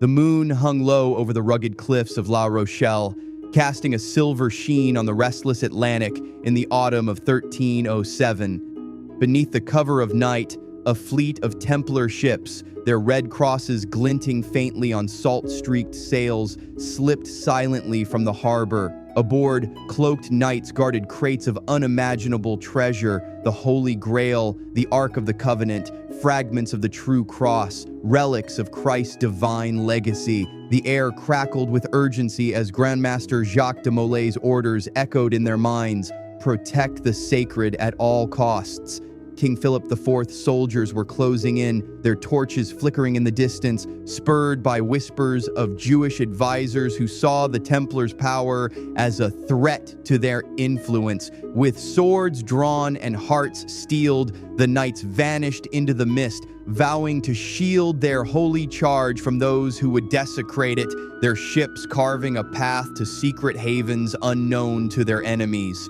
The moon hung low over the rugged cliffs of La Rochelle, casting a silver sheen on the restless Atlantic in the autumn of 1307. Beneath the cover of night, a fleet of Templar ships, their red crosses glinting faintly on salt-streaked sails, slipped silently from the harbor. Aboard, cloaked knights guarded crates of unimaginable treasure, the Holy Grail, the Ark of the Covenant, fragments of the true cross, relics of Christ's divine legacy. The air crackled with urgency as Grandmaster Jacques de Molay's orders echoed in their minds: protect the sacred at all costs. King Philip IV's soldiers were closing in, their torches flickering in the distance, spurred by whispers of Jewish advisors who saw the Templars' power as a threat to their influence. With swords drawn and hearts steeled, the knights vanished into the mist, vowing to shield their holy charge from those who would desecrate it, their ships carving a path to secret havens unknown to their enemies.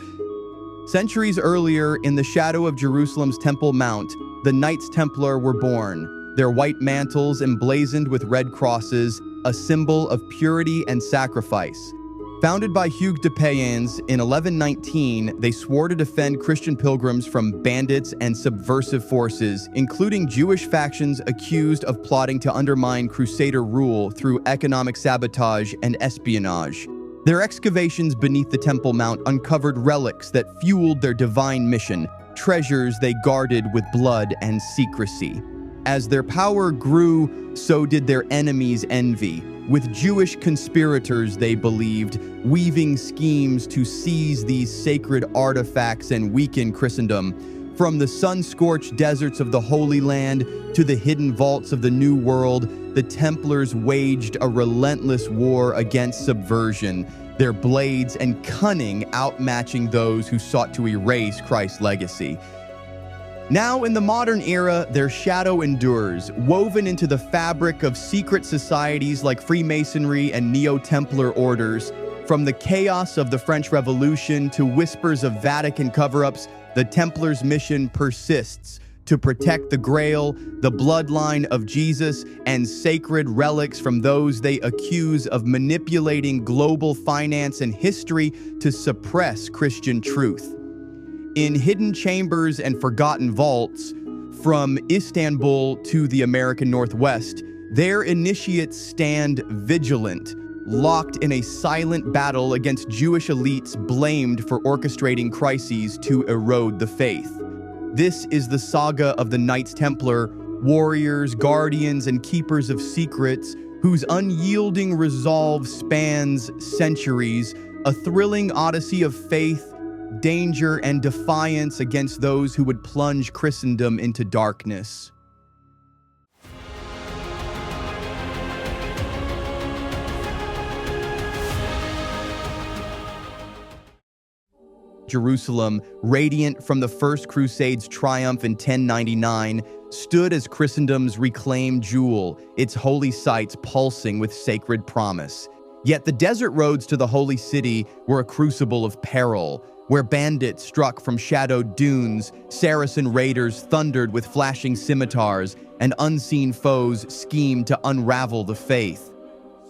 Centuries earlier, in the shadow of Jerusalem's Temple Mount, the Knights Templar were born, their white mantles emblazoned with red crosses, a symbol of purity and sacrifice. Founded by Hugues de Payens in 1119, they swore to defend Christian pilgrims from bandits and subversive forces, including Jewish factions accused of plotting to undermine Crusader rule through economic sabotage and espionage. Their excavations beneath the Temple Mount uncovered relics that fueled their divine mission, treasures they guarded with blood and secrecy. As their power grew, so did their enemies' envy, with Jewish conspirators, they believed, weaving schemes to seize these sacred artifacts and weaken Christendom. From the sun-scorched deserts of the Holy Land to the hidden vaults of the New World, the Templars waged a relentless war against subversion, their blades and cunning outmatching those who sought to erase Christ's legacy. Now, in the modern era, their shadow endures, woven into the fabric of secret societies like Freemasonry and Neo-Templar orders. From the chaos of the French Revolution to whispers of Vatican cover-ups, the Templars' mission persists to protect the Grail, the bloodline of Jesus, and sacred relics from those they accuse of manipulating global finance and history to suppress Christian truth. In hidden chambers and forgotten vaults, from Istanbul to the American Northwest, their initiates stand vigilant, locked in a silent battle against Jewish elites blamed for orchestrating crises to erode the faith. This is the saga of the Knights Templar, warriors, guardians, and keepers of secrets whose unyielding resolve spans centuries, a thrilling odyssey of faith, danger, and defiance against those who would plunge Christendom into darkness. Jerusalem, radiant from the First Crusade's triumph in 1099, stood as Christendom's reclaimed jewel, its holy sites pulsing with sacred promise. Yet the desert roads to the Holy City were a crucible of peril, where bandits struck from shadowed dunes, Saracen raiders thundered with flashing scimitars, and unseen foes schemed to unravel the faith.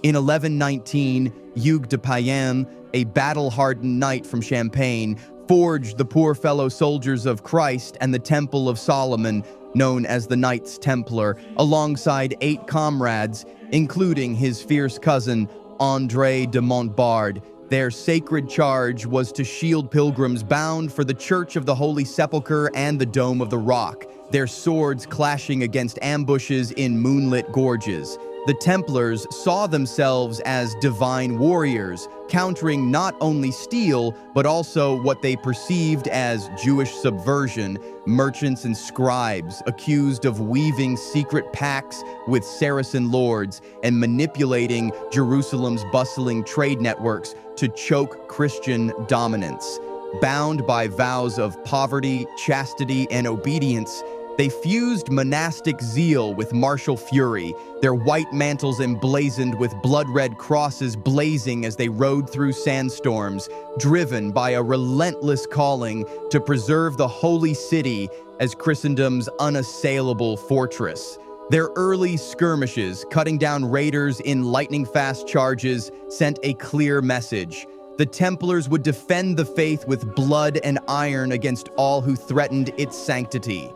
In 1119, Hugues de Payens, a battle-hardened knight from Champagne, forged the poor fellow soldiers of Christ and the Temple of Solomon, known as the Knights Templar, alongside 8 comrades, including his fierce cousin, André de Montbard. Their sacred charge was to shield pilgrims bound for the Church of the Holy Sepulchre and the Dome of the Rock, their swords clashing against ambushes in moonlit gorges. The Templars saw themselves as divine warriors, countering not only steel, but also what they perceived as Jewish subversion, merchants and scribes accused of weaving secret pacts with Saracen lords and manipulating Jerusalem's bustling trade networks to choke Christian dominance. Bound by vows of poverty, chastity, and obedience, they fused monastic zeal with martial fury, their white mantles emblazoned with blood-red crosses blazing as they rode through sandstorms, driven by a relentless calling to preserve the Holy City as Christendom's unassailable fortress. Their early skirmishes, cutting down raiders in lightning-fast charges, sent a clear message. The Templars would defend the faith with blood and iron against all who threatened its sanctity.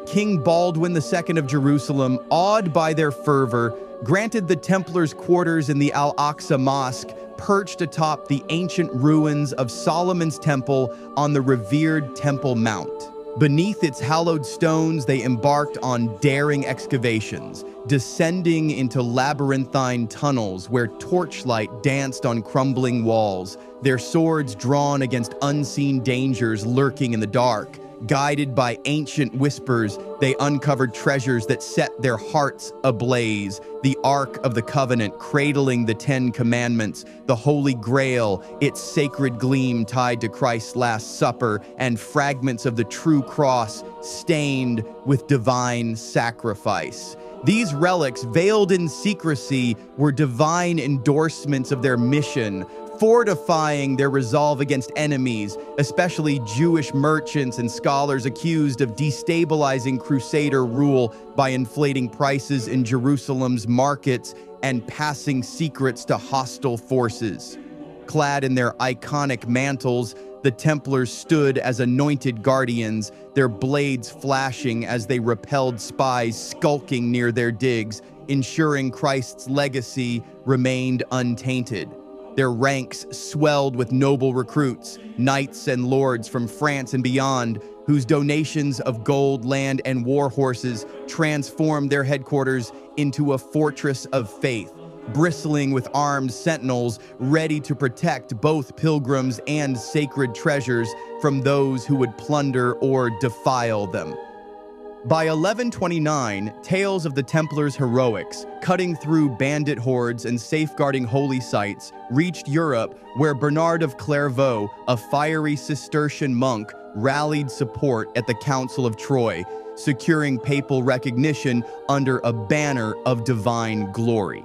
King Baldwin II of Jerusalem, awed by their fervor, granted the Templars quarters in the Al-Aqsa Mosque, perched atop the ancient ruins of Solomon's Temple on the revered Temple Mount. Beneath its hallowed stones, they embarked on daring excavations, descending into labyrinthine tunnels where torchlight danced on crumbling walls, their swords drawn against unseen dangers lurking in the dark. Guided by ancient whispers, they uncovered treasures that set their hearts ablaze. The Ark of the Covenant cradling the 10 Commandments, the Holy Grail, its sacred gleam tied to Christ's Last Supper, and fragments of the true cross stained with divine sacrifice. These relics, veiled in secrecy, were divine endorsements of their mission, fortifying their resolve against enemies, especially Jewish merchants and scholars accused of destabilizing Crusader rule by inflating prices in Jerusalem's markets and passing secrets to hostile forces. Clad in their iconic mantles, the Templars stood as anointed guardians, their blades flashing as they repelled spies skulking near their digs, ensuring Christ's legacy remained untainted. Their ranks swelled with noble recruits, knights and lords from France and beyond, whose donations of gold, land, and war horses transformed their headquarters into a fortress of faith, bristling with armed sentinels ready to protect both pilgrims and sacred treasures from those who would plunder or defile them. By 1129, tales of the Templars' heroics, cutting through bandit hordes and safeguarding holy sites, reached Europe, where Bernard of Clairvaux, a fiery Cistercian monk, rallied support at the Council of Troy, securing papal recognition under a banner of divine glory.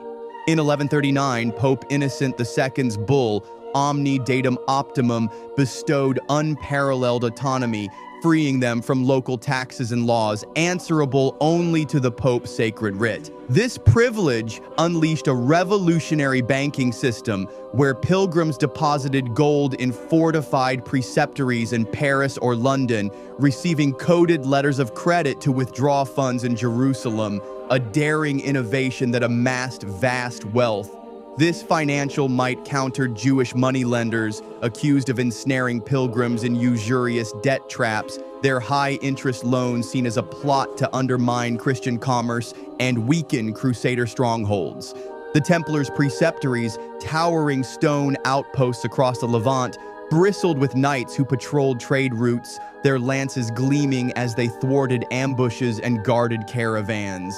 In 1139, Pope Innocent II's bull, Omni Datum Optimum, bestowed unparalleled autonomy, freeing them from local taxes and laws, answerable only to the Pope's sacred writ. This privilege unleashed a revolutionary banking system where pilgrims deposited gold in fortified preceptories in Paris or London, receiving coded letters of credit to withdraw funds in Jerusalem, a daring innovation that amassed vast wealth. This financial might countered Jewish moneylenders accused of ensnaring pilgrims in usurious debt traps, their high-interest loans seen as a plot to undermine Christian commerce and weaken Crusader strongholds. The Templars' preceptories, towering stone outposts across the Levant, bristled with knights who patrolled trade routes, their lances gleaming as they thwarted ambushes and guarded caravans.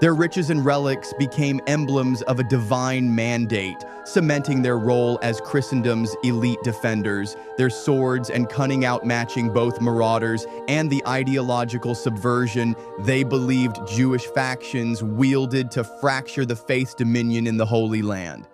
Their riches and relics became emblems of a divine mandate, cementing their role as Christendom's elite defenders, their swords and cunning outmatching both marauders and the ideological subversion they believed Jewish factions wielded to fracture the faith's dominion in the Holy Land.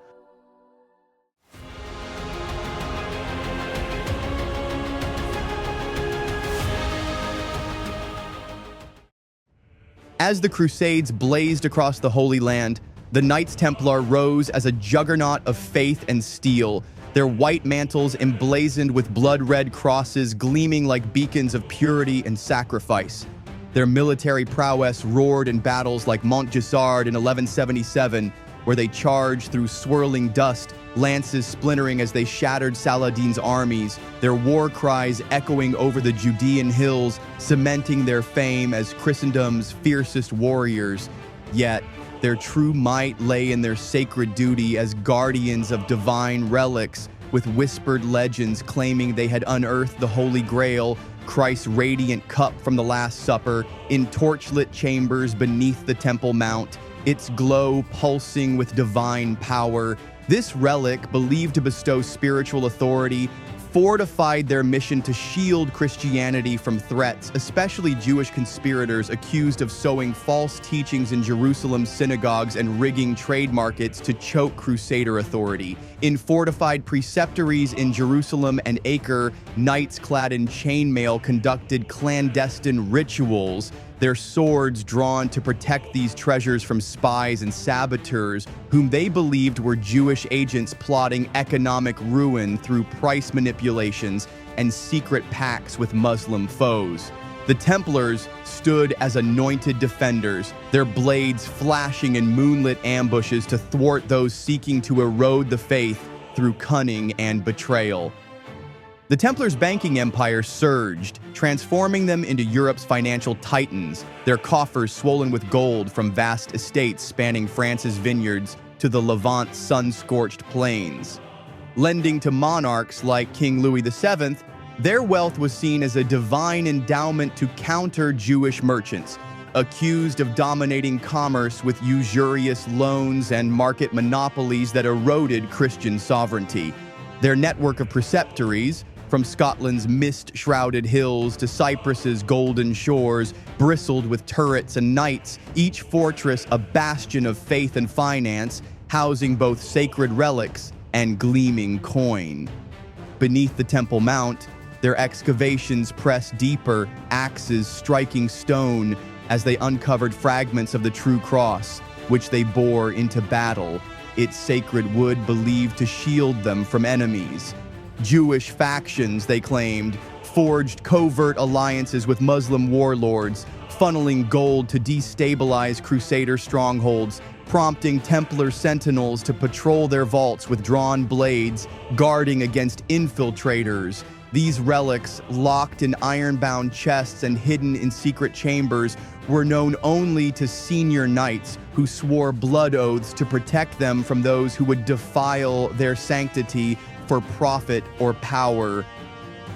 As the Crusades blazed across the Holy Land, the Knights Templar rose as a juggernaut of faith and steel, their white mantles emblazoned with blood-red crosses gleaming like beacons of purity and sacrifice. Their military prowess roared in battles like Montgisard in 1177, where they charged through swirling dust, lances splintering as they shattered Saladin's armies, their war cries echoing over the Judean hills, cementing their fame as Christendom's fiercest warriors. Yet, their true might lay in their sacred duty as guardians of divine relics, with whispered legends claiming they had unearthed the Holy Grail, Christ's radiant cup from the Last Supper, in torchlit chambers beneath the Temple Mount, its glow pulsing with divine power. This relic, believed to bestow spiritual authority, fortified their mission to shield Christianity from threats, especially Jewish conspirators accused of sowing false teachings in Jerusalem's synagogues and rigging trade markets to choke Crusader authority. In fortified preceptories in Jerusalem and Acre, knights clad in chainmail conducted clandestine rituals, their swords drawn to protect these treasures from spies and saboteurs whom they believed were Jewish agents plotting economic ruin through price manipulations and secret pacts with Muslim foes. The Templars stood as anointed defenders, their blades flashing in moonlit ambushes to thwart those seeking to erode the faith through cunning and betrayal. The Templars' banking empire surged, transforming them into Europe's financial titans, their coffers swollen with gold from vast estates spanning France's vineyards to the Levant's sun-scorched plains. Lending to monarchs like King Louis VII, their wealth was seen as a divine endowment to counter Jewish merchants, accused of dominating commerce with usurious loans and market monopolies that eroded Christian sovereignty. Their network of preceptories, from Scotland's mist-shrouded hills to Cyprus's golden shores, bristled with turrets and knights, each fortress a bastion of faith and finance, housing both sacred relics and gleaming coin. Beneath the Temple Mount, their excavations pressed deeper, axes striking stone as they uncovered fragments of the true cross, which they bore into battle, its sacred wood believed to shield them from enemies. Jewish factions, they claimed, forged covert alliances with Muslim warlords, funneling gold to destabilize Crusader strongholds, prompting Templar sentinels to patrol their vaults with drawn blades, guarding against infiltrators. These relics, locked in iron-bound chests and hidden in secret chambers, were known only to senior knights who swore blood oaths to protect them from those who would defile their sanctity for profit or power.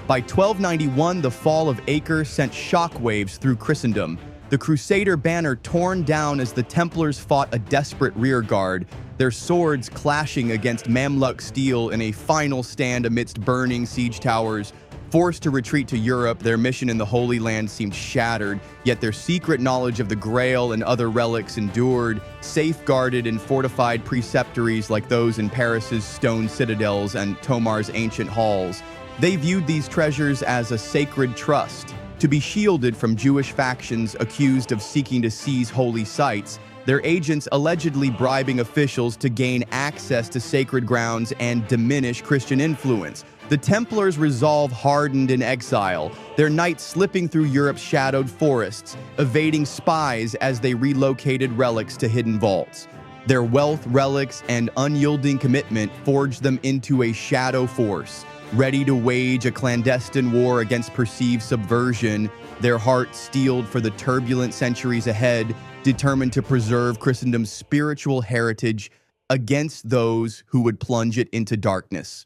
By 1291, the fall of Acre sent shockwaves through Christendom, the Crusader banner torn down as the Templars fought a desperate rearguard, their swords clashing against Mamluk steel in a final stand amidst burning siege towers. Forced to retreat to Europe, their mission in the Holy Land seemed shattered, yet their secret knowledge of the Grail and other relics endured, safeguarded in fortified preceptories like those in Paris's stone citadels and Tomar's ancient halls. They viewed these treasures as a sacred trust, to be shielded from Jewish factions accused of seeking to seize holy sites, their agents allegedly bribing officials to gain access to sacred grounds and diminish Christian influence. The Templars' resolve hardened in exile, their knights slipping through Europe's shadowed forests, evading spies as they relocated relics to hidden vaults. Their wealth, relics, and unyielding commitment forged them into a shadow force, ready to wage a clandestine war against perceived subversion, their hearts steeled for the turbulent centuries ahead, determined to preserve Christendom's spiritual heritage against those who would plunge it into darkness.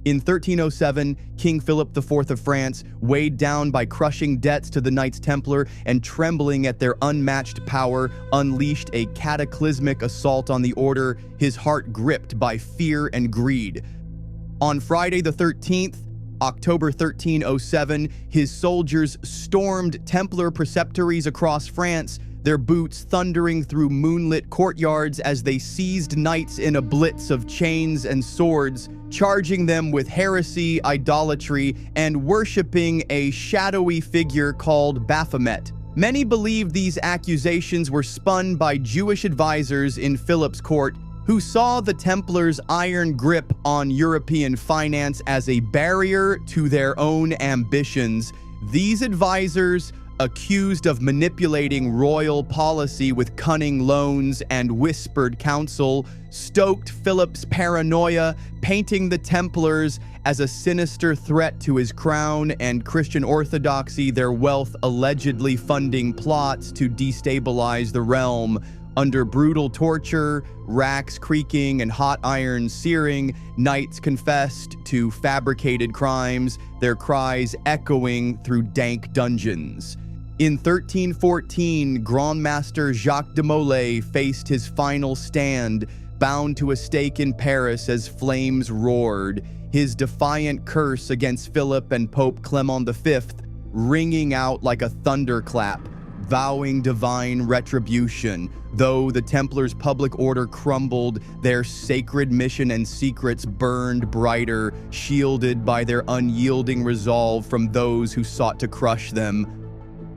In 1307, King Philip IV of France, weighed down by crushing debts to the Knights Templar and trembling at their unmatched power, unleashed a cataclysmic assault on the order, his heart gripped by fear and greed. On Friday the 13th, October 1307, his soldiers stormed Templar preceptories across France, their boots thundering through moonlit courtyards as they seized knights in a blitz of chains and swords, charging them with heresy, idolatry, and worshipping a shadowy figure called Baphomet. Many believe these accusations were spun by Jewish advisors in Philip's court, who saw the Templars' iron grip on European finance as a barrier to their own ambitions. These advisors, accused of manipulating royal policy with cunning loans and whispered counsel, stoked Philip's paranoia, painting the Templars as a sinister threat to his crown and Christian orthodoxy, their wealth allegedly funding plots to destabilize the realm. Under brutal torture, racks creaking and hot irons searing, knights confessed to fabricated crimes, their cries echoing through dank dungeons. In 1314, Grandmaster Jacques de Molay faced his final stand, bound to a stake in Paris as flames roared, his defiant curse against Philip and Pope Clement V ringing out like a thunderclap. vowing divine retribution. Though the Templars' public order crumbled, their sacred mission and secrets burned brighter, shielded by their unyielding resolve from those who sought to crush them.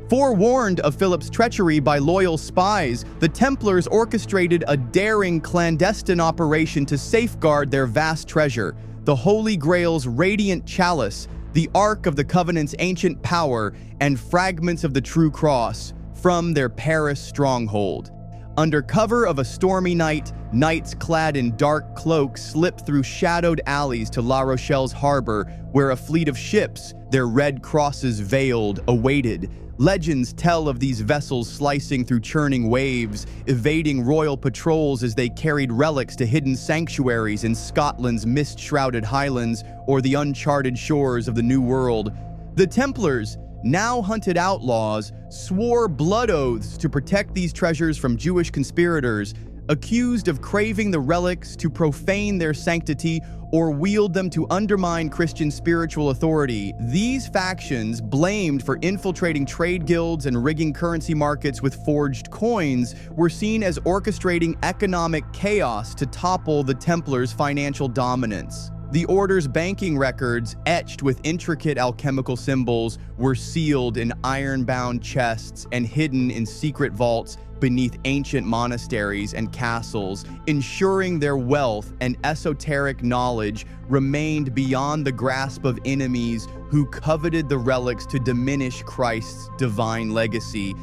Forewarned of Philip's treachery by loyal spies, the Templars orchestrated a daring clandestine operation to safeguard their vast treasure, the Holy Grail's radiant chalice, the Ark of the Covenant's ancient power, and fragments of the True Cross, from their Paris stronghold. Under cover of a stormy night, knights clad in dark cloaks slipped through shadowed alleys to La Rochelle's harbor, where a fleet of ships, their red crosses veiled, awaited. Legends tell of these vessels slicing through churning waves, evading royal patrols as they carried relics to hidden sanctuaries in Scotland's mist-shrouded highlands or the uncharted shores of the New World. The Templars, now hunted outlaws, swore blood oaths to protect these treasures from Jewish conspirators, accused of craving the relics to profane their sanctity or wield them to undermine Christian spiritual authority. These factions, blamed for infiltrating trade guilds and rigging currency markets with forged coins, were seen as orchestrating economic chaos to topple the Templars' financial dominance. The Order's banking records, etched with intricate alchemical symbols, were sealed in iron-bound chests and hidden in secret vaults beneath ancient monasteries and castles, ensuring their wealth and esoteric knowledge remained beyond the grasp of enemies who coveted the relics to diminish Christ's divine legacy.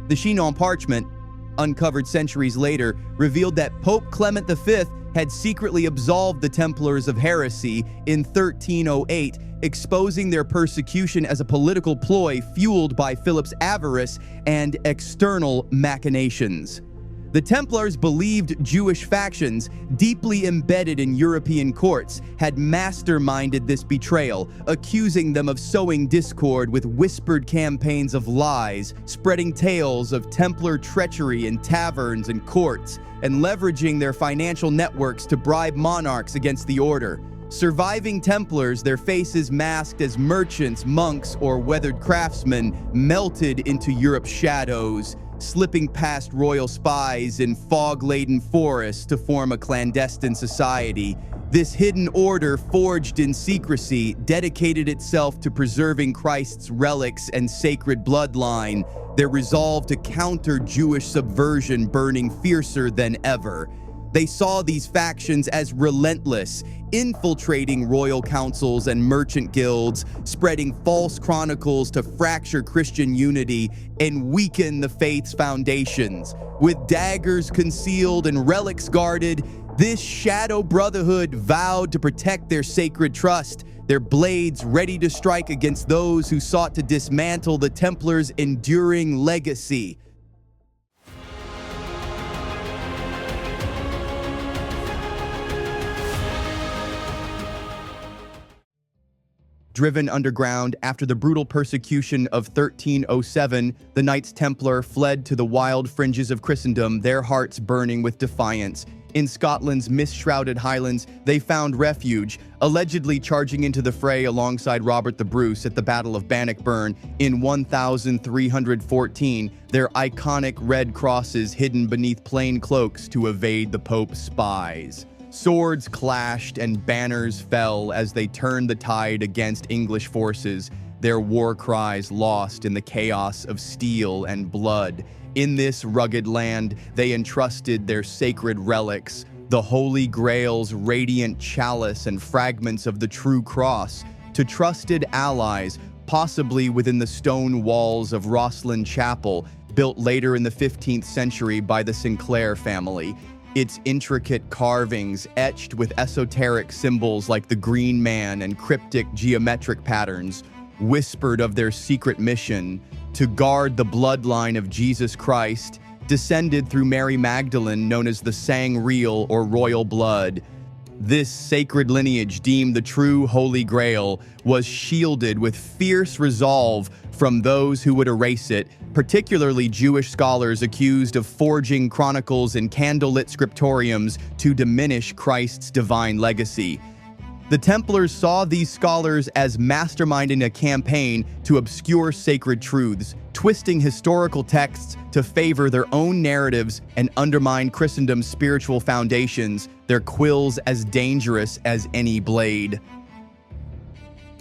The Chinon parchment, uncovered centuries later, revealed that Pope Clement V had secretly absolved the Templars of heresy in 1308, exposing their persecution as a political ploy fueled by Philip's avarice and external machinations. The Templars believed Jewish factions, deeply embedded in European courts, had masterminded this betrayal, accusing them of sowing discord with whispered campaigns of lies, spreading tales of Templar treachery in taverns and courts, and leveraging their financial networks to bribe monarchs against the order. Surviving Templars, their faces masked as merchants, monks, or weathered craftsmen, melted into Europe's shadows, slipping past royal spies in fog-laden forests to form a clandestine society. This hidden order, forged in secrecy, dedicated itself to preserving Christ's relics and sacred bloodline, their resolve to counter Jewish subversion burning fiercer than ever. They saw these factions as relentless, infiltrating royal councils and merchant guilds, spreading false chronicles to fracture Christian unity and weaken the faith's foundations. With daggers concealed and relics guarded, this shadow brotherhood vowed to protect their sacred trust, their blades ready to strike against those who sought to dismantle the Templars' enduring legacy. Driven underground after the brutal persecution of 1307, the Knights Templar fled to the wild fringes of Christendom, their hearts burning with defiance. In Scotland's mist-shrouded highlands, they found refuge, allegedly charging into the fray alongside Robert the Bruce at the Battle of Bannockburn in 1314, their iconic red crosses hidden beneath plain cloaks to evade the Pope's spies. Swords clashed and banners fell as they turned the tide against English forces, their war cries lost in the chaos of steel and blood. In this rugged land, they entrusted their sacred relics, the Holy Grail's radiant chalice and fragments of the True Cross, to trusted allies, possibly within the stone walls of Rosslyn Chapel, built later in the 15th century by the Sinclair family. Its intricate carvings, etched with esoteric symbols like the Green Man and cryptic geometric patterns, whispered of their secret mission to guard the bloodline of Jesus Christ, descended through Mary Magdalene, known as the Sang-Real or Royal Blood. This sacred lineage, deemed the true Holy Grail, was shielded with fierce resolve from those who would erase it, particularly Jewish scholars accused of forging chronicles in candlelit scriptoriums to diminish Christ's divine legacy. The Templars saw these scholars as masterminding a campaign to obscure sacred truths, twisting historical texts to favor their own narratives and undermine Christendom's spiritual foundations, their quills as dangerous as any blade.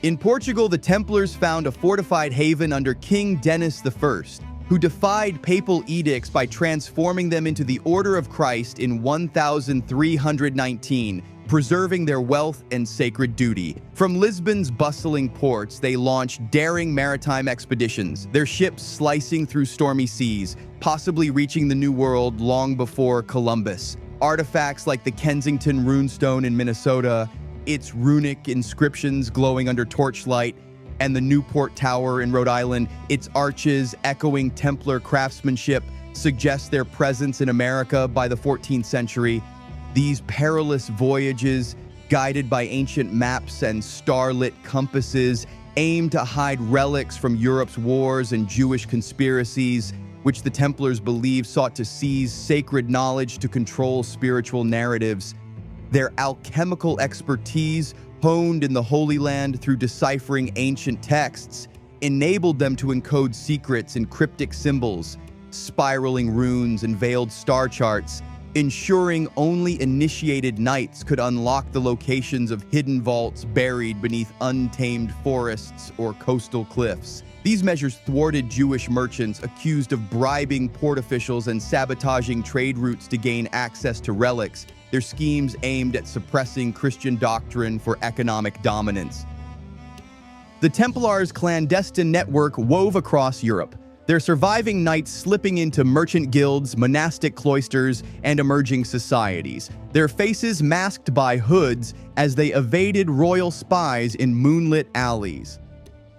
In Portugal, the Templars found a fortified haven under King Denis I, who defied papal edicts by transforming them into the Order of Christ in 1319, preserving their wealth and sacred duty. From Lisbon's bustling ports, they launched daring maritime expeditions, their ships slicing through stormy seas, possibly reaching the New World long before Columbus. Artifacts like the Kensington runestone in Minnesota, its runic inscriptions glowing under torchlight, and the Newport Tower in Rhode Island, its arches echoing Templar craftsmanship, suggest their presence in America by the 14th century. These perilous voyages, guided by ancient maps and starlit compasses, aim to hide relics from Europe's wars and Jewish conspiracies, which the Templars believed sought to seize sacred knowledge to control spiritual narratives. Their alchemical expertise, honed in the Holy Land through deciphering ancient texts, enabled them to encode secrets in cryptic symbols, spiraling runes, and veiled star charts, ensuring only initiated knights could unlock the locations of hidden vaults buried beneath untamed forests or coastal cliffs. These measures thwarted Jewish merchants accused of bribing port officials and sabotaging trade routes to gain access to relics, their schemes aimed at suppressing Christian doctrine for economic dominance. The Templars' clandestine network wove across Europe, their surviving knights slipping into merchant guilds, monastic cloisters, and emerging societies, their faces masked by hoods as they evaded royal spies in moonlit alleys.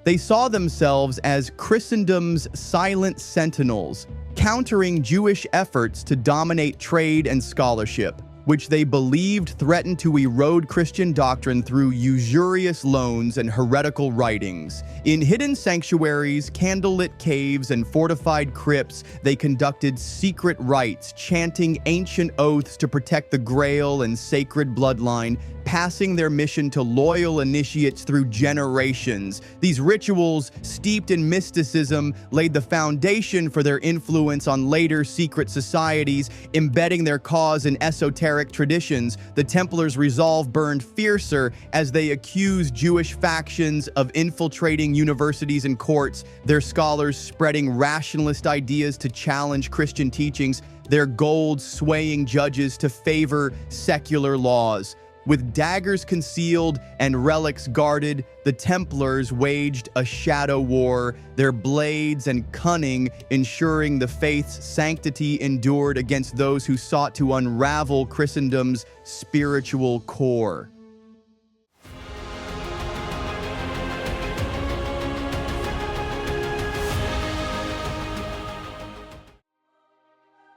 They saw themselves as Christendom's silent sentinels, countering Jewish efforts to dominate trade and scholarship, which they believed threatened to erode Christian doctrine through usurious loans and heretical writings. In hidden sanctuaries, candlelit caves, and fortified crypts, they conducted secret rites, chanting ancient oaths to protect the Grail and sacred bloodline, passing their mission to loyal initiates through generations. These rituals, steeped in mysticism, laid the foundation for their influence on later secret societies, embedding their cause in esoteric traditions. The Templars' resolve burned fiercer as they accused Jewish factions of infiltrating universities and courts, their scholars spreading rationalist ideas to challenge Christian teachings, their gold swaying judges to favor secular laws. With daggers concealed and relics guarded, the Templars waged a shadow war, their blades and cunning ensuring the faith's sanctity endured against those who sought to unravel Christendom's spiritual core.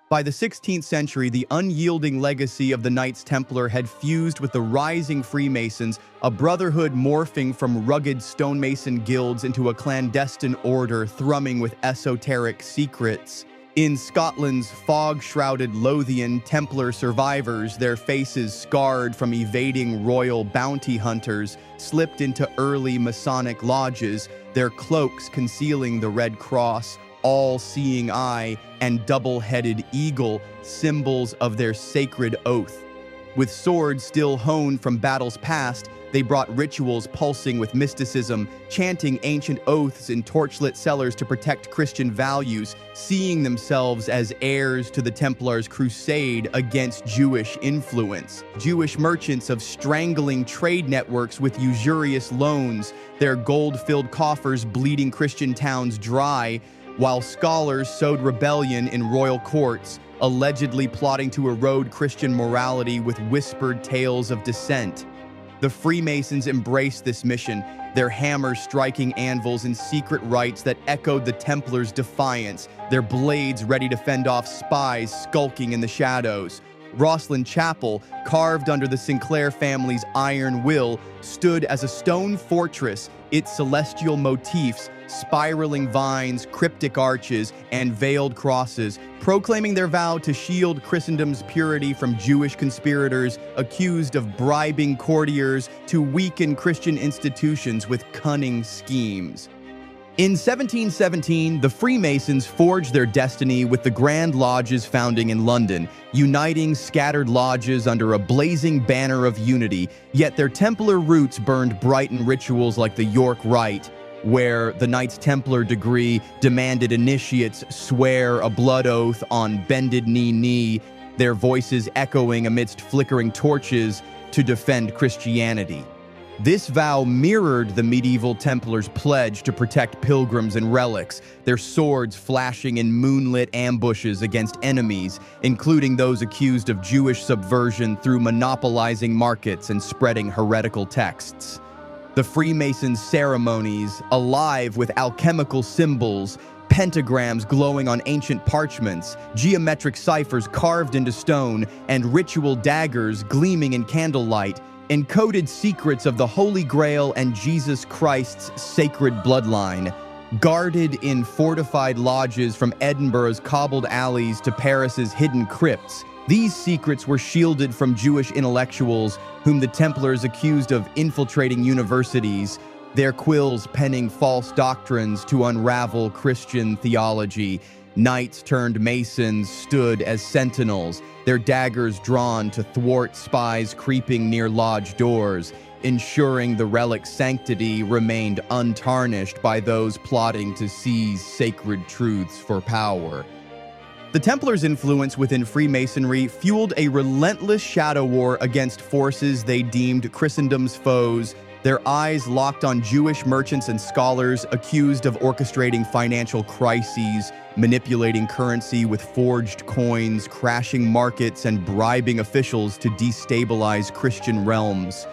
By the 16th century, the unyielding legacy of the Knights Templar had fused with the rising Freemasons, a brotherhood morphing from rugged stonemason guilds into a clandestine order thrumming with esoteric secrets. In Scotland's fog-shrouded Lothian, Templar survivors, their faces scarred from evading royal bounty hunters, slipped into early Masonic lodges, their cloaks concealing the Red Cross, all-seeing eye, and double-headed eagle, symbols of their sacred oath. With swords still honed from battles past, they brought rituals pulsing with mysticism, chanting ancient oaths in torchlit cellars to protect Christian values, seeing themselves as heirs to the Templars' crusade against Jewish influence. Jewish merchants of strangling trade networks with usurious loans, their gold-filled coffers bleeding Christian towns dry, while scholars sowed rebellion in royal courts, allegedly plotting to erode Christian morality with whispered tales of dissent. The Freemasons embraced this mission, their hammers striking anvils in secret rites that echoed the Templars' defiance, their blades ready to fend off spies skulking in the shadows. Rosslyn Chapel, carved under the Sinclair family's iron will, stood as a stone fortress, its celestial motifs, spiraling vines, cryptic arches, and veiled crosses, proclaiming their vow to shield Christendom's purity from Jewish conspirators accused of bribing courtiers to weaken Christian institutions with cunning schemes. In 1717, the Freemasons forged their destiny with the Grand Lodge's founding in London, uniting scattered lodges under a blazing banner of unity, yet their Templar roots burned bright in rituals like the York Rite, where the Knights Templar degree demanded initiates swear a blood oath on bended knee, their voices echoing amidst flickering torches to defend Christianity. This vow mirrored the medieval Templars' pledge to protect pilgrims and relics, their swords flashing in moonlit ambushes against enemies, including those accused of Jewish subversion through monopolizing markets and spreading heretical texts. The Freemasons' ceremonies, alive with alchemical symbols, pentagrams glowing on ancient parchments, geometric ciphers carved into stone, and ritual daggers gleaming in candlelight, encoded secrets of the Holy Grail and Jesus Christ's sacred bloodline. Guarded in fortified lodges from Edinburgh's cobbled alleys to Paris's hidden crypts, these secrets were shielded from Jewish intellectuals whom the Templars accused of infiltrating universities, their quills penning false doctrines to unravel Christian theology. Knights turned Masons stood as sentinels, their daggers drawn to thwart spies creeping near lodge doors, ensuring the relic's sanctity remained untarnished by those plotting to seize sacred truths for power. The Templars' influence within Freemasonry fueled a relentless shadow war against forces they deemed Christendom's foes, their eyes locked on Jewish merchants and scholars accused of orchestrating financial crises, manipulating currency with forged coins, crashing markets, and bribing officials to destabilize Christian realms.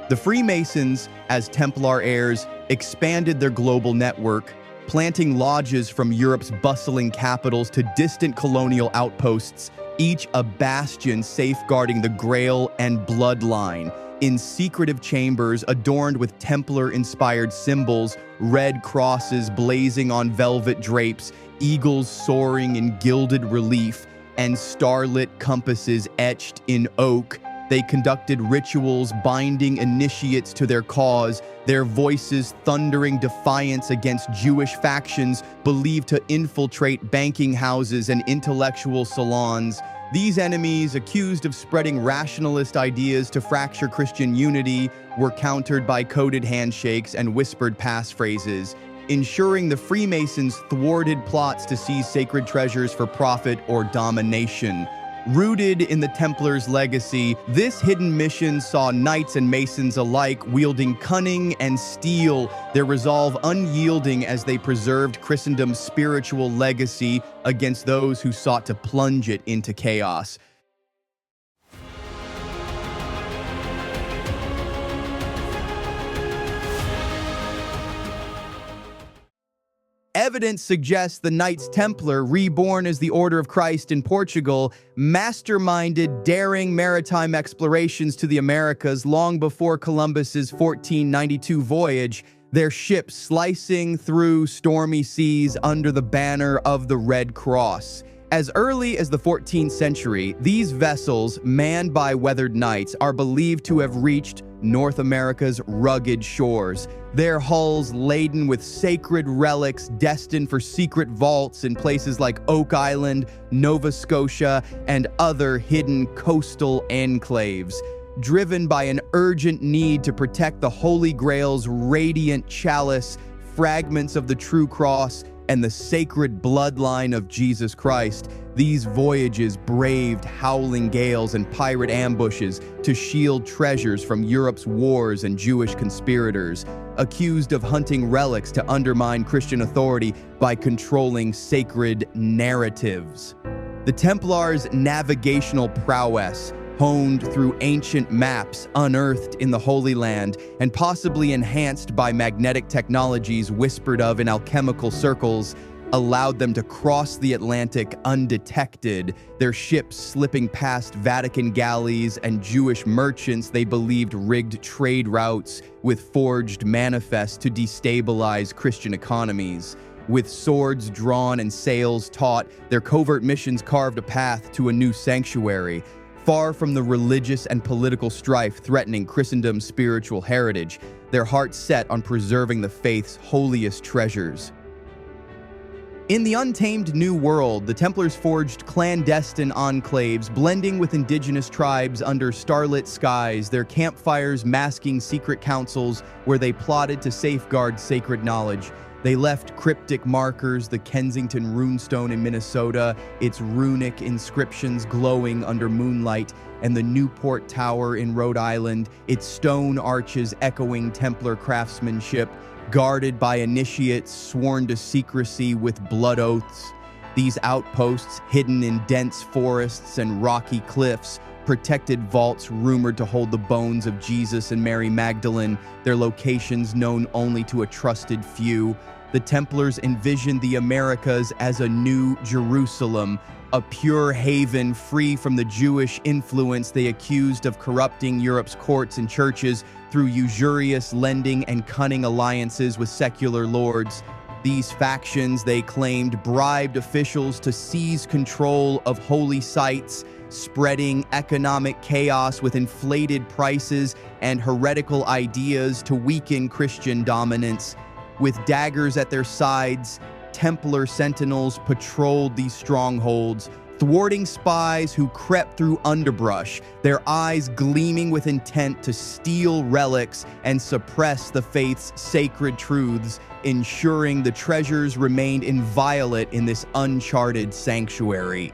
The Freemasons, as Templar heirs, expanded their global network, planting lodges from Europe's bustling capitals to distant colonial outposts, each a bastion safeguarding the Grail and Bloodline. In secretive chambers adorned with Templar-inspired symbols, red crosses blazing on velvet drapes, eagles soaring in gilded relief, and starlit compasses etched in oak, they conducted rituals binding initiates to their cause, their voices thundering defiance against Jewish factions believed to infiltrate banking houses and intellectual salons. These enemies, accused of spreading rationalist ideas to fracture Christian unity, were countered by coded handshakes and whispered passphrases, ensuring the Freemasons thwarted plots to seize sacred treasures for profit or domination. Rooted in the Templars' legacy, this hidden mission saw Knights and Masons alike wielding cunning and steel, their resolve unyielding as they preserved Christendom's spiritual legacy against those who sought to plunge it into chaos. Evidence suggests the Knights Templar, reborn as the Order of Christ in Portugal, masterminded daring maritime explorations to the Americas long before Columbus's 1492 voyage, their ships slicing through stormy seas under the banner of the Red Cross. As early as the 14th century, these vessels, manned by weathered knights, are believed to have reached North America's rugged shores, their hulls laden with sacred relics destined for secret vaults in places like Oak Island, Nova Scotia, and other hidden coastal enclaves. Driven by an urgent need to protect the Holy Grail's radiant chalice, fragments of the true cross, and the sacred bloodline of Jesus Christ, these voyages braved howling gales and pirate ambushes to shield treasures from Europe's wars and Jewish conspirators, accused of hunting relics to undermine Christian authority by controlling sacred narratives. The Templars' navigational prowess, honed through ancient maps unearthed in the Holy Land and possibly enhanced by magnetic technologies whispered of in alchemical circles, allowed them to cross the Atlantic undetected, their ships slipping past Vatican galleys and Jewish merchants they believed rigged trade routes with forged manifests to destabilize Christian economies. With swords drawn and sails taut, their covert missions carved a path to a new sanctuary. Far from the religious and political strife threatening Christendom's spiritual heritage, their hearts set on preserving the faith's holiest treasures. In the untamed New World, the Templars forged clandestine enclaves, blending with indigenous tribes under starlit skies, their campfires masking secret councils where they plotted to safeguard sacred knowledge. They left cryptic markers, the Kensington runestone in Minnesota, its runic inscriptions glowing under moonlight, and the Newport Tower in Rhode Island, its stone arches echoing Templar craftsmanship, guarded by initiates sworn to secrecy with blood oaths. These outposts, hidden in dense forests and rocky cliffs, protected vaults rumored to hold the bones of Jesus and Mary Magdalene, their locations known only to a trusted few. The Templars envisioned the Americas as a new Jerusalem, a pure haven free from the Jewish influence they accused of corrupting Europe's courts and churches through usurious lending and cunning alliances with secular lords. These factions, they claimed, bribed officials to seize control of holy sites, spreading economic chaos with inflated prices and heretical ideas to weaken Christian dominance. With daggers at their sides, Templar sentinels patrolled these strongholds, thwarting spies who crept through underbrush, their eyes gleaming with intent to steal relics and suppress the faith's sacred truths, ensuring the treasures remained inviolate in this uncharted sanctuary.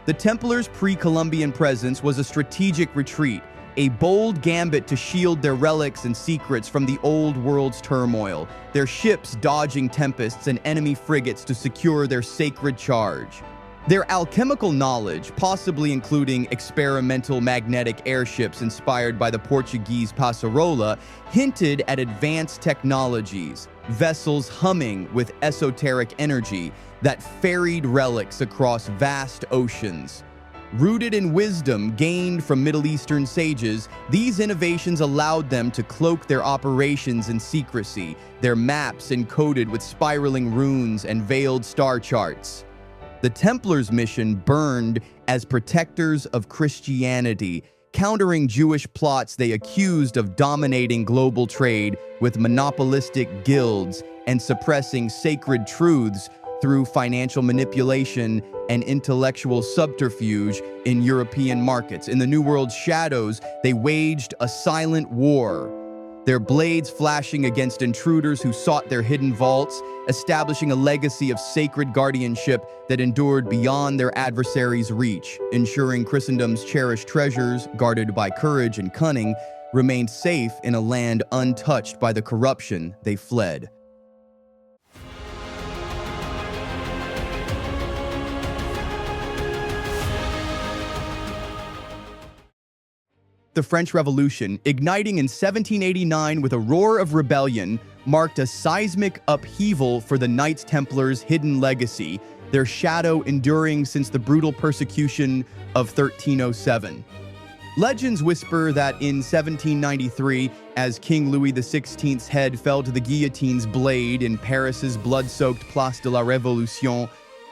The Templars' pre-Columbian presence was a strategic retreat, a bold gambit to shield their relics and secrets from the old world's turmoil, their ships dodging tempests and enemy frigates to secure their sacred charge. Their alchemical knowledge, possibly including experimental magnetic airships inspired by the Portuguese passarola, hinted at advanced technologies, vessels humming with esoteric energy that ferried relics across vast oceans. Rooted in wisdom gained from Middle Eastern sages, these innovations allowed them to cloak their operations in secrecy, their maps encoded with spiraling runes and veiled star charts. The Templars' mission burned as protectors of Christianity, countering Jewish plots they accused of dominating global trade with monopolistic guilds and suppressing sacred truths through financial manipulation and intellectual subterfuge in European markets. In the New World's shadows, they waged a silent war, their blades flashing against intruders who sought their hidden vaults, establishing a legacy of sacred guardianship that endured beyond their adversaries' reach, ensuring Christendom's cherished treasures, guarded by courage and cunning, remained safe in a land untouched by the corruption they fled. The French Revolution, igniting in 1789 with a roar of rebellion, marked a seismic upheaval for the Knights Templars' hidden legacy, their shadow enduring since the brutal persecution of 1307. Legends whisper that in 1793, as King Louis XVI's head fell to the guillotine's blade in Paris's blood-soaked Place de la Révolution,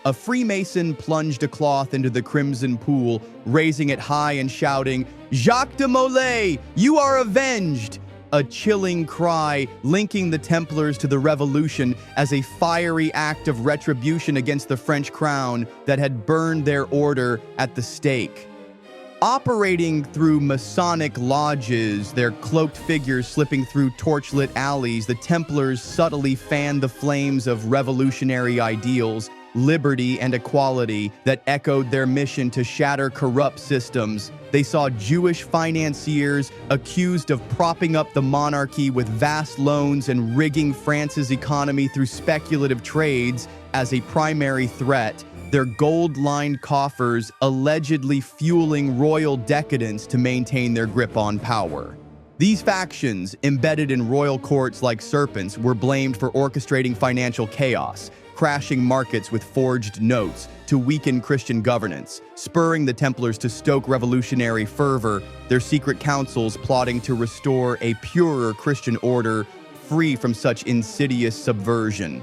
a Freemason plunged a cloth into the crimson pool, raising it high and shouting, "Jacques de Molay, you are avenged!" A chilling cry linking the Templars to the Revolution as a fiery act of retribution against the French crown that had burned their order at the stake. Operating through Masonic lodges, their cloaked figures slipping through torchlit alleys, the Templars subtly fanned the flames of revolutionary ideals, liberty and equality that echoed their mission to shatter corrupt systems. They saw Jewish financiers accused of propping up the monarchy with vast loans and rigging France's economy through speculative trades as a primary threat, their gold-lined coffers allegedly fueling royal decadence to maintain their grip on power. These factions, embedded in royal courts like serpents, were blamed for orchestrating financial chaos, crashing markets with forged notes to weaken Christian governance, spurring the Templars to stoke revolutionary fervor, their secret councils plotting to restore a purer Christian order free from such insidious subversion.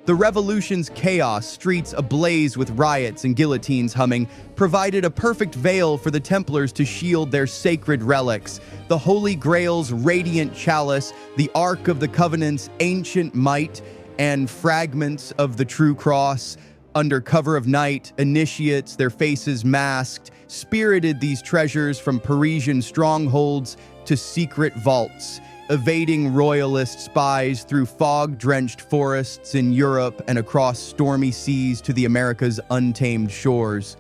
The revolution's chaos, streets ablaze with riots and guillotines humming, provided a perfect veil for the Templars to shield their sacred relics. The Holy Grail's radiant chalice, the Ark of the Covenant's ancient might, and fragments of the true cross, under cover of night, initiates, their faces masked, spirited these treasures from Parisian strongholds to secret vaults, evading royalist spies through fog-drenched forests in Europe and across stormy seas to the America's untamed shores.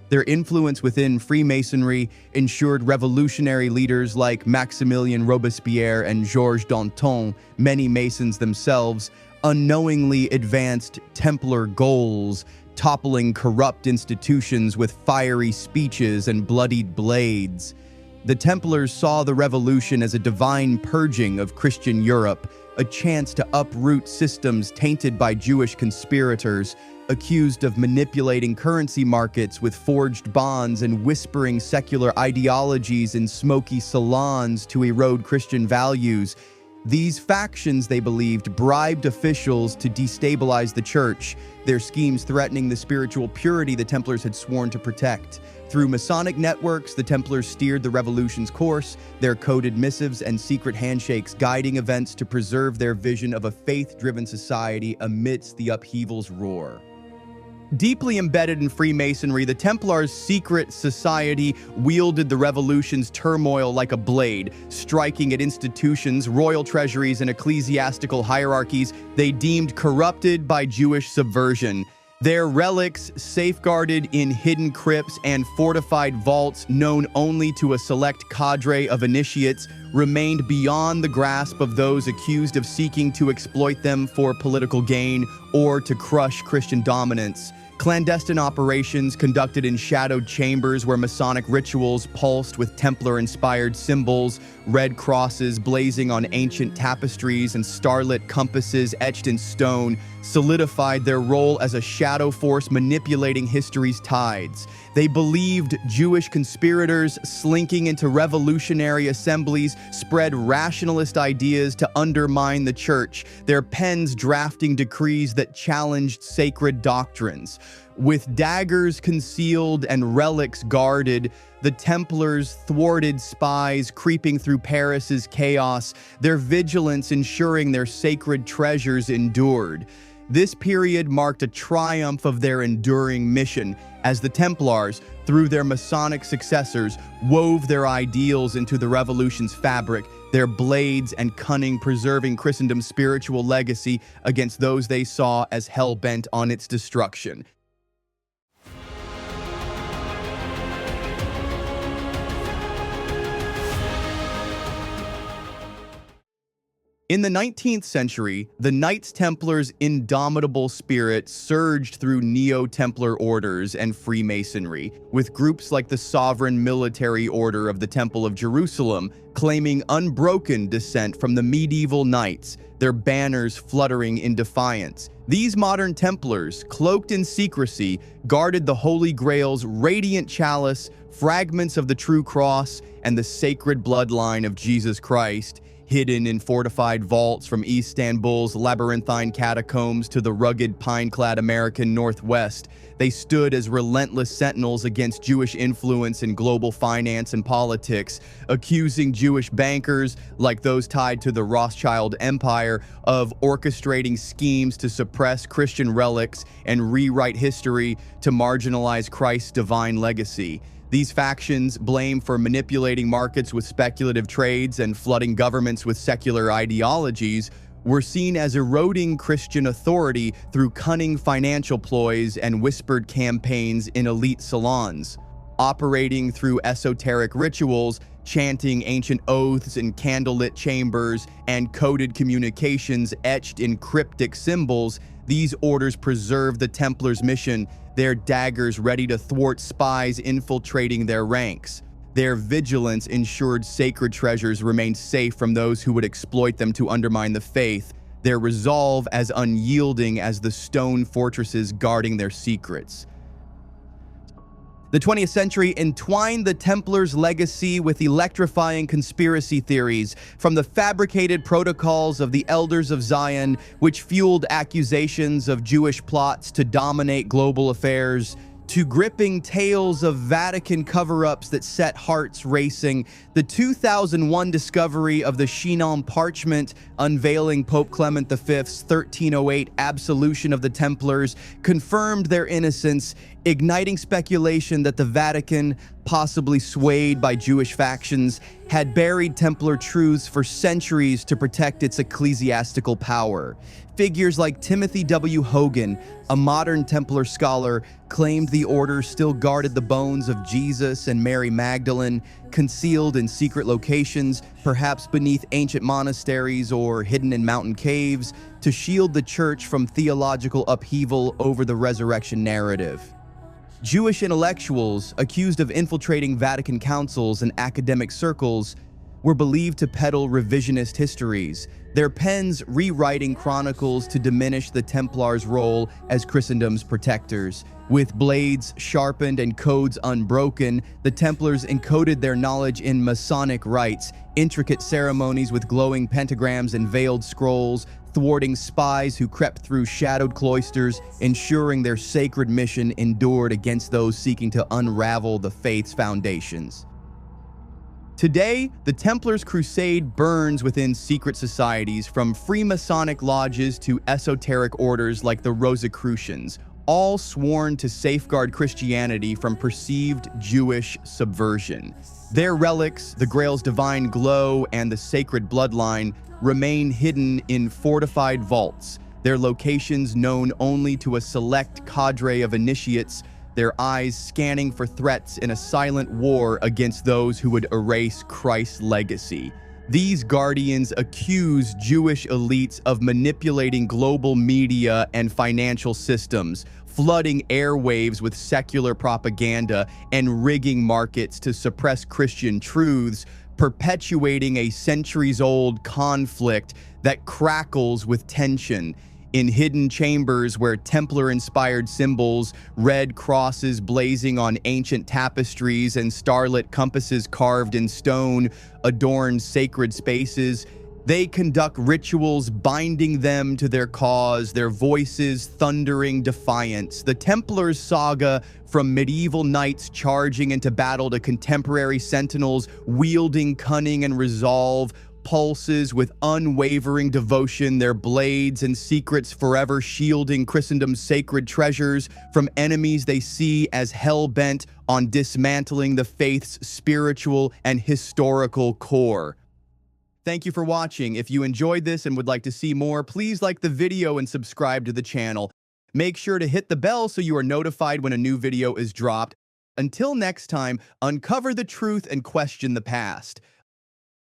Their influence within Freemasonry ensured revolutionary leaders like Maximilien Robespierre and Georges Danton, many Masons themselves, unknowingly advanced Templar goals, toppling corrupt institutions with fiery speeches and bloodied blades. The Templars saw the revolution as a divine purging of Christian Europe, a chance to uproot systems tainted by Jewish conspirators, accused of manipulating currency markets with forged bonds and whispering secular ideologies in smoky salons to erode Christian values. These factions, they believed, bribed officials to destabilize the church, their schemes threatening the spiritual purity the Templars had sworn to protect. Through Masonic networks, the Templars steered the revolution's course, their coded missives and secret handshakes guiding events to preserve their vision of a faith-driven society amidst the upheaval's roar. Deeply embedded in Freemasonry, the Templars' secret society wielded the revolution's turmoil like a blade, striking at institutions, royal treasuries, and ecclesiastical hierarchies they deemed corrupted by Jewish subversion. Their relics, safeguarded in hidden crypts and fortified vaults known only to a select cadre of initiates, remained beyond the grasp of those accused of seeking to exploit them for political gain or to crush Christian dominance. Clandestine operations conducted in shadowed chambers where Masonic rituals pulsed with Templar-inspired symbols, red crosses blazing on ancient tapestries and starlit compasses etched in stone, solidified their role as a shadow force manipulating history's tides. They believed Jewish conspirators slinking into revolutionary assemblies spread rationalist ideas to undermine the church, their pens drafting decrees that challenged sacred doctrines. With daggers concealed and relics guarded, the Templars thwarted spies creeping through Paris's chaos, their vigilance ensuring their sacred treasures endured. This period marked a triumph of their enduring mission, as the Templars, through their Masonic successors, wove their ideals into the revolution's fabric, their blades and cunning preserving Christendom's spiritual legacy against those they saw as hell-bent on its destruction. In the 19th century, the Knights Templar's indomitable spirit surged through Neo-Templar orders and Freemasonry, with groups like the Sovereign Military Order of the Temple of Jerusalem claiming unbroken descent from the medieval knights, their banners fluttering in defiance. These modern Templars, cloaked in secrecy, guarded the Holy Grail's radiant chalice, fragments of the true cross, and the sacred bloodline of Jesus Christ. Hidden in fortified vaults from Istanbul's labyrinthine catacombs to the rugged pine-clad American Northwest, they stood as relentless sentinels against Jewish influence in global finance and politics, accusing Jewish bankers, like those tied to the Rothschild Empire, of orchestrating schemes to suppress Christian relics and rewrite history to marginalize Christ's divine legacy. These factions, blamed for manipulating markets with speculative trades and flooding governments with secular ideologies, were seen as eroding Christian authority through cunning financial ploys and whispered campaigns in elite salons. Operating through esoteric rituals, chanting ancient oaths in candlelit chambers, and coded communications etched in cryptic symbols, these orders preserved the Templars' mission, their daggers ready to thwart spies infiltrating their ranks. Their vigilance ensured sacred treasures remained safe from those who would exploit them to undermine the faith, their resolve as unyielding as the stone fortresses guarding their secrets. The 20th century entwined the Templars' legacy with electrifying conspiracy theories, from the fabricated protocols of the Elders of Zion, which fueled accusations of Jewish plots to dominate global affairs, to gripping tales of Vatican cover-ups that set hearts racing. The 2001 discovery of the Chinon parchment unveiling Pope Clement V's 1308 absolution of the Templars confirmed their innocence, igniting speculation that the Vatican, possibly swayed by Jewish factions, had buried Templar truths for centuries to protect its ecclesiastical power. Figures like Timothy W. Hogan, a modern Templar scholar, claimed the order still guarded the bones of Jesus and Mary Magdalene, concealed in secret locations, perhaps beneath ancient monasteries or hidden in mountain caves, to shield the church from theological upheaval over the resurrection narrative. Jewish intellectuals, accused of infiltrating Vatican councils and academic circles, were believed to peddle revisionist histories, their pens rewriting chronicles to diminish the Templars' role as Christendom's protectors. With blades sharpened and codes unbroken, the Templars encoded their knowledge in Masonic rites, intricate ceremonies with glowing pentagrams and veiled scrolls, thwarting spies who crept through shadowed cloisters, ensuring their sacred mission endured against those seeking to unravel the faith's foundations. Today, the Templars' crusade burns within secret societies, from Freemasonic lodges to esoteric orders like the Rosicrucians, all sworn to safeguard Christianity from perceived Jewish subversion. Their relics, the Grail's divine glow and the sacred bloodline, remain hidden in fortified vaults, their locations known only to a select cadre of initiates, their eyes scanning for threats in a silent war against those who would erase Christ's legacy. These guardians accuse Jewish elites of manipulating global media and financial systems, flooding airwaves with secular propaganda, and rigging markets to suppress Christian truths, perpetuating a centuries-old conflict that crackles with tension. In hidden chambers where Templar-inspired symbols, red crosses blazing on ancient tapestries and starlit compasses carved in stone, adorn sacred spaces, they conduct rituals binding them to their cause, their voices thundering defiance. The Templars' saga, from medieval knights charging into battle to contemporary sentinels wielding cunning and resolve, pulses with unwavering devotion, their blades and secrets forever shielding Christendom's sacred treasures from enemies they see as hell-bent on dismantling the faith's spiritual and historical core. Thank you for watching. If you enjoyed this and would like to see more, please like the video and subscribe to the channel. Make sure to hit the bell so you are notified when a new video is dropped. Until next time, uncover the truth and question the past.